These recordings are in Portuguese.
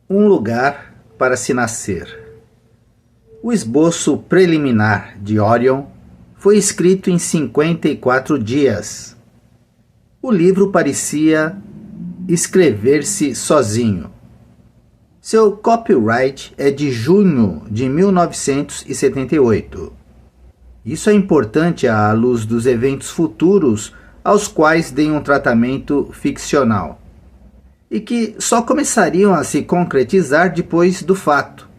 Um lugar para se nascer. O esboço preliminar de Orion foi escrito em 54 dias. O livro parecia escrever-se sozinho. Seu copyright é de junho de 1978. Isso é importante à luz dos eventos futuros aos quais dei um tratamento ficcional, e que só começariam a se concretizar depois do fato.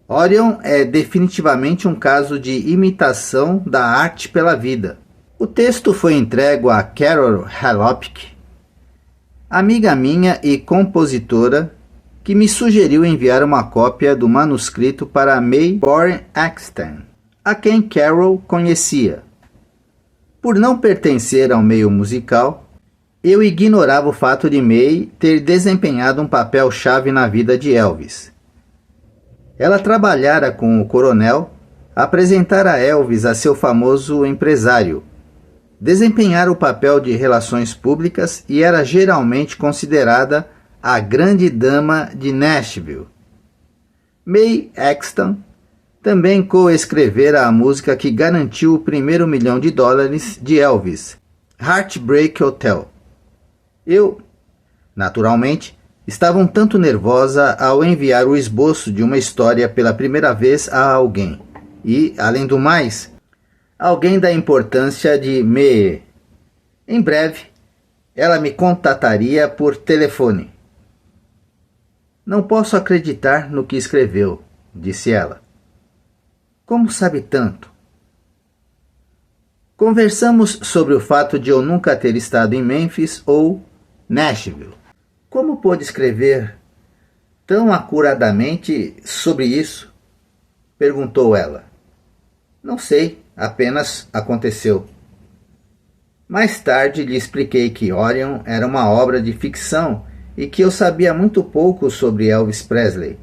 Orion é definitivamente um caso de imitação da arte pela vida. O texto foi entregue a Carol Halopik, amiga minha e compositora, que me sugeriu enviar uma cópia do manuscrito para May Boren Axton, a quem Carol conhecia. Por não pertencer ao meio musical, eu ignorava o fato de May ter desempenhado um papel-chave na vida de Elvis. Ela trabalhara com o coronel, apresentara Elvis a seu famoso empresário, desempenhara o papel de relações públicas e era geralmente considerada a grande dama de Nashville. May Axton também coescrevera a música que garantiu o primeiro $1 milhão de Elvis, Heartbreak Hotel. Eu, naturalmente, estava um tanto nervosa ao enviar o esboço de uma história pela primeira vez a alguém. E, além do mais, alguém da importância de May. Em breve, ela me contataria por telefone. Não posso acreditar no que escreveu, disse ela. Como sabe tanto? Conversamos sobre o fato de eu nunca ter estado em Memphis ou Nashville. Como pôde escrever tão acuradamente sobre isso? Perguntou ela. Não sei, apenas aconteceu. Mais tarde lhe expliquei que Orion era uma obra de ficção e que eu sabia muito pouco sobre Elvis Presley.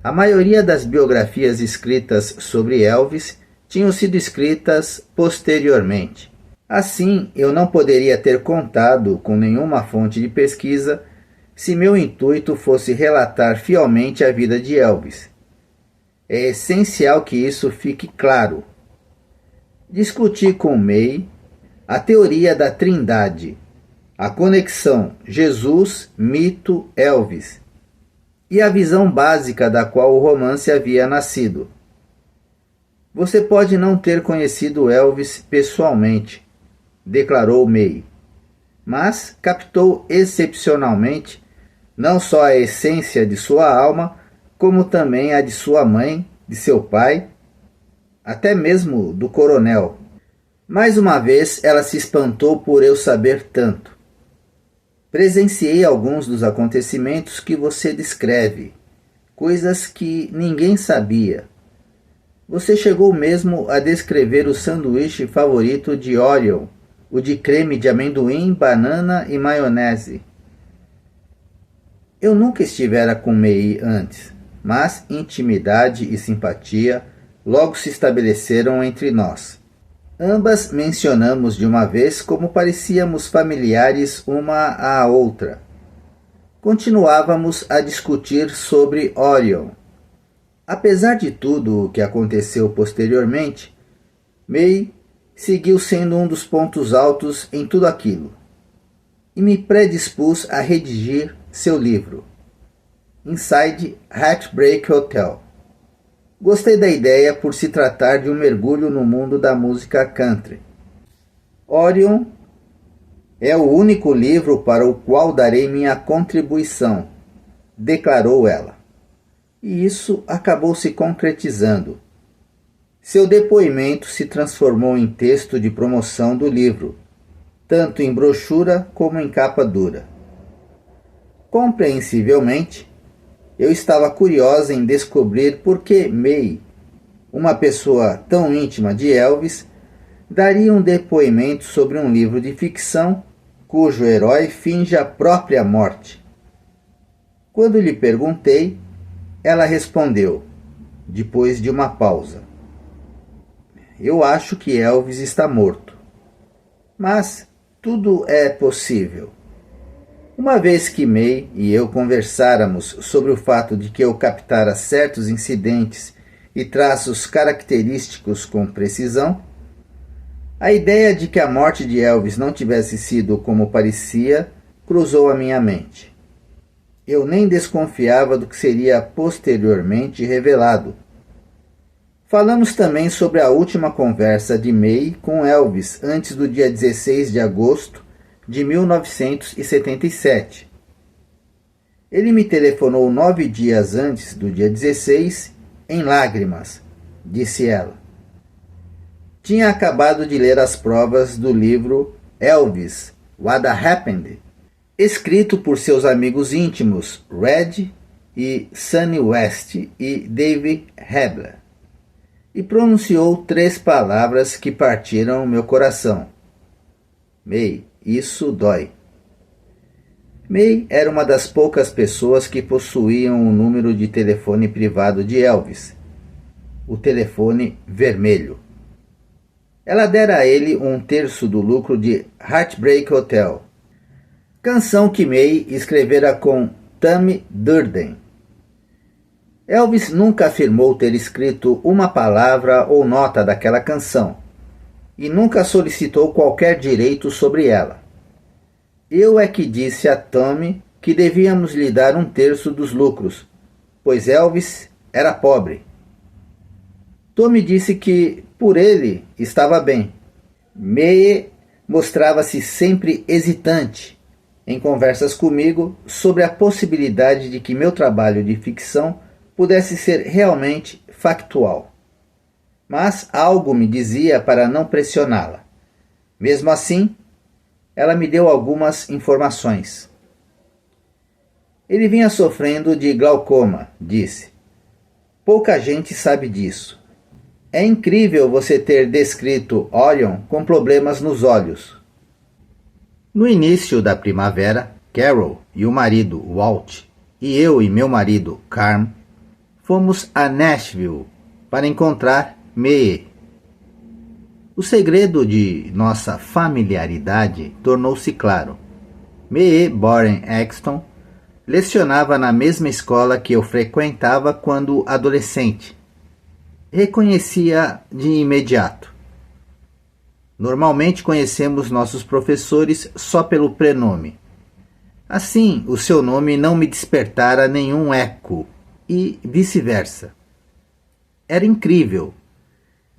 A maioria das biografias escritas sobre Elvis tinham sido escritas posteriormente. Assim, eu não poderia ter contado com nenhuma fonte de pesquisa se meu intuito fosse relatar fielmente a vida de Elvis. É essencial que isso fique claro. Discuti com May a teoria da Trindade, a conexão Jesus, mito, Elvis, e a visão básica da qual o romance havia nascido. Você pode não ter conhecido Elvis pessoalmente, declarou May, mas captou excepcionalmente não só a essência de sua alma, como também a de sua mãe, de seu pai, até mesmo do coronel. Mais uma vez ela se espantou por eu saber tanto. Presenciei alguns dos acontecimentos que você descreve, coisas que ninguém sabia. Você chegou mesmo a descrever o sanduíche favorito de Orion, o de creme de amendoim, banana e maionese. Eu nunca estivera com May antes, mas intimidade e simpatia logo se estabeleceram entre nós. Ambas mencionamos de uma vez como parecíamos familiares uma à outra. Continuávamos a discutir sobre Orion. Apesar de tudo o que aconteceu posteriormente, May seguiu sendo um dos pontos altos em tudo aquilo, e me predispus a redigir seu livro, Inside Heartbreak Hotel. Gostei da ideia por se tratar de um mergulho no mundo da música country. Orion é o único livro para o qual darei minha contribuição, declarou ela. E isso acabou se concretizando. Seu depoimento se transformou em texto de promoção do livro, tanto em brochura como em capa dura. Compreensivelmente, eu estava curiosa em descobrir por que May, uma pessoa tão íntima de Elvis, daria um depoimento sobre um livro de ficção cujo herói finge a própria morte. Quando lhe perguntei, ela respondeu, depois de uma pausa: Eu acho que Elvis está morto. Mas tudo é possível. Uma vez que May e eu conversáramos sobre o fato de que eu captara certos incidentes e traços característicos com precisão, a ideia de que a morte de Elvis não tivesse sido como parecia cruzou a minha mente. Eu nem desconfiava do que seria posteriormente revelado. Falamos também sobre a última conversa de May com Elvis antes do dia 16 de agosto de 1977. Ele me telefonou 9 dias antes do dia 16, em lágrimas, disse ela. Tinha acabado de ler as provas do livro Elvis, What Happened, escrito por seus amigos íntimos Red e Sonny West e Dave Hebler, e pronunciou 3 palavras que partiram meu coração. May, isso dói. May era uma das poucas pessoas que possuíam o número de telefone privado de Elvis, o telefone vermelho. Ela dera a ele 1/3 do lucro de Heartbreak Hotel, canção que May escrevera com Tammy Durden. Elvis nunca afirmou ter escrito uma palavra ou nota daquela canção, e nunca solicitou qualquer direito sobre ela. Eu é que disse a Tammy que devíamos lhe dar 1/3 dos lucros, pois Elvis era pobre. Tommy disse que, por ele, estava bem. May mostrava-se sempre hesitante em conversas comigo sobre a possibilidade de que meu trabalho de ficção pudesse ser realmente factual. Mas algo me dizia para não pressioná-la. Mesmo assim, ela me deu algumas informações. Ele vinha sofrendo de glaucoma, disse. Pouca gente sabe disso. É incrível você ter descrito Orion com problemas nos olhos. No início da primavera, Carol e o marido Walt, e eu e meu marido Carm, fomos a Nashville para encontrar May. O segredo de nossa familiaridade tornou-se claro. May Boren Exton lecionava na mesma escola que eu frequentava quando adolescente. Reconhecia de imediato. Normalmente conhecemos nossos professores só pelo prenome. Assim, o seu nome não me despertara nenhum eco, e vice-versa. Era incrível.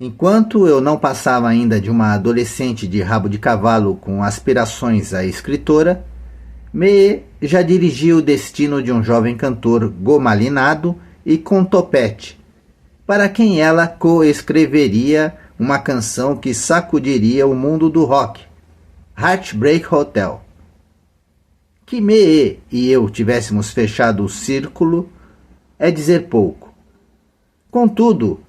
Enquanto eu não passava ainda de uma adolescente de rabo de cavalo com aspirações à escritora, May já dirigia o destino de um jovem cantor gomalinado e com topete, para quem ela coescreveria uma canção que sacudiria o mundo do rock, Heartbreak Hotel. Que May e eu tivéssemos fechado o círculo é dizer pouco. Contudo,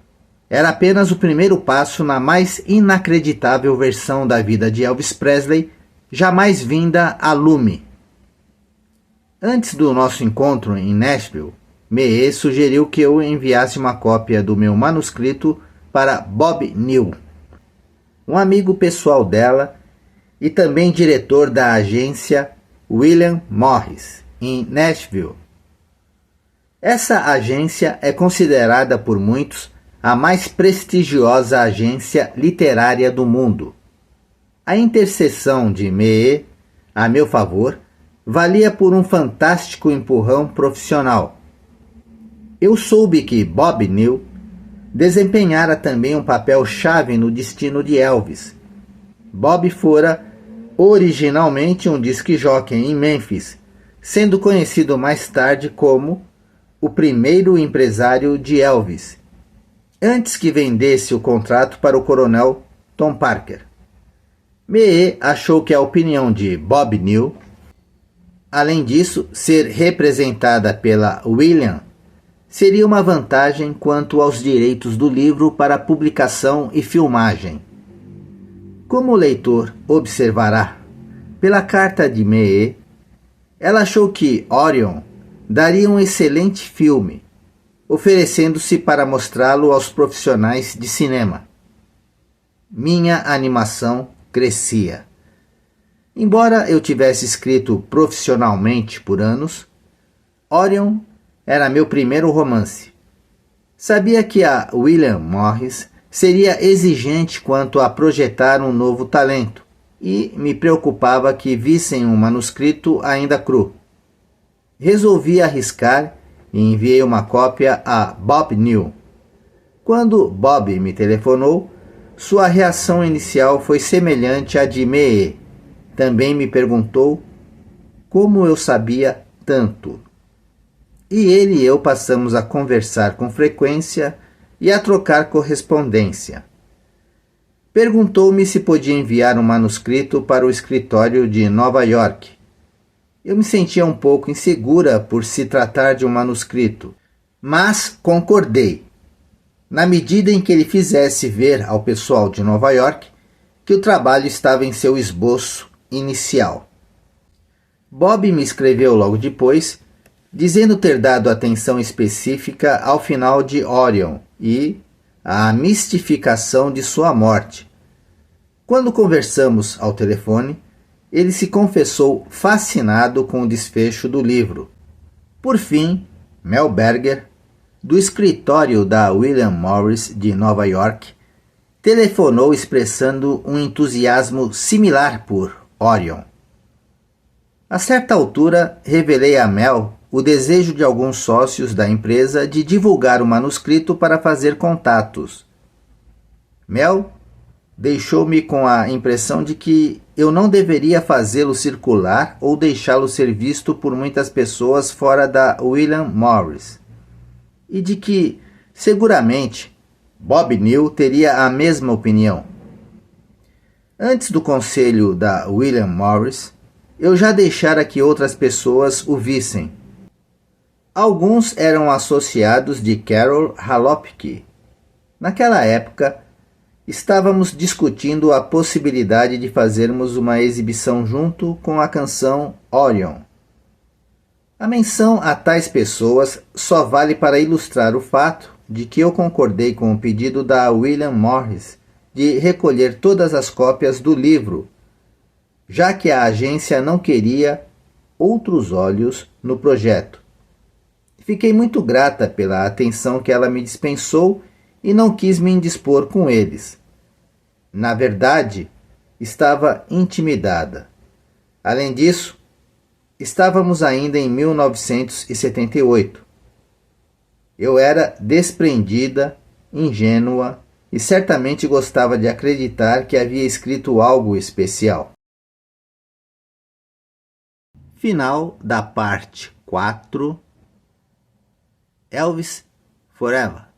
era apenas o primeiro passo na mais inacreditável versão da vida de Elvis Presley jamais vinda a lume. Antes do nosso encontro em Nashville, May sugeriu que eu enviasse uma cópia do meu manuscrito para Bob New, um amigo pessoal dela e também diretor da agência William Morris, em Nashville. Essa agência é considerada por muitos a mais prestigiosa agência literária do mundo. A intercessão de May, a meu favor, valia por um fantástico empurrão profissional. Eu soube que Bob New desempenhara também um papel chave no destino de Elvis. Bob fora originalmente um disc-jockey em Memphis, sendo conhecido mais tarde como o primeiro empresário de Elvis, antes que vendesse o contrato para o coronel Tom Parker. May achou que a opinião de Bob New, além disso, ser representada pela William, seria uma vantagem quanto aos direitos do livro para publicação e filmagem. Como o leitor observará, pela carta de May, ela achou que Orion daria um excelente filme, oferecendo-se para mostrá-lo aos profissionais de cinema. Minha animação crescia. Embora eu tivesse escrito profissionalmente por anos, Orion era meu primeiro romance. Sabia que a William Morris seria exigente quanto a projetar um novo talento e me preocupava que vissem um manuscrito ainda cru. Resolvi arriscar e enviei uma cópia a Bob New. Quando Bob me telefonou, sua reação inicial foi semelhante à de Mee. Também me perguntou como eu sabia tanto. E ele e eu passamos a conversar com frequência e a trocar correspondência. Perguntou-me se podia enviar um manuscrito para o escritório de Nova York. Eu me sentia um pouco insegura por se tratar de um manuscrito, mas concordei, na medida em que ele fizesse ver ao pessoal de Nova York que o trabalho estava em seu esboço inicial. Bob me escreveu logo depois, dizendo ter dado atenção específica ao final de Orion e à mistificação de sua morte. Quando conversamos ao telefone, ele se confessou fascinado com o desfecho do livro. Por fim, Mel Berger, do escritório da William Morris de Nova York, telefonou expressando um entusiasmo similar por Orion. A certa altura, revelei a Mel o desejo de alguns sócios da empresa de divulgar o manuscrito para fazer contatos. Mel deixou-me com a impressão de que eu não deveria fazê-lo circular ou deixá-lo ser visto por muitas pessoas fora da William Morris, e de que, seguramente, Bob New teria a mesma opinião. Antes do conselho da William Morris, eu já deixara que outras pessoas o vissem. Alguns eram associados de Carol Halopke. Naquela época, estávamos discutindo a possibilidade de fazermos uma exibição junto com a canção Orion. A menção a tais pessoas só vale para ilustrar o fato de que eu concordei com o pedido da William Morris de recolher todas as cópias do livro, já que a agência não queria outros olhos no projeto. Fiquei muito grata pela atenção que ela me dispensou e não quis me indispor com eles. Na verdade, estava intimidada. Além disso, estávamos ainda em 1978. Eu era desprendida, ingênua e certamente gostava de acreditar que havia escrito algo especial. Final da parte 4. Elvis Forever.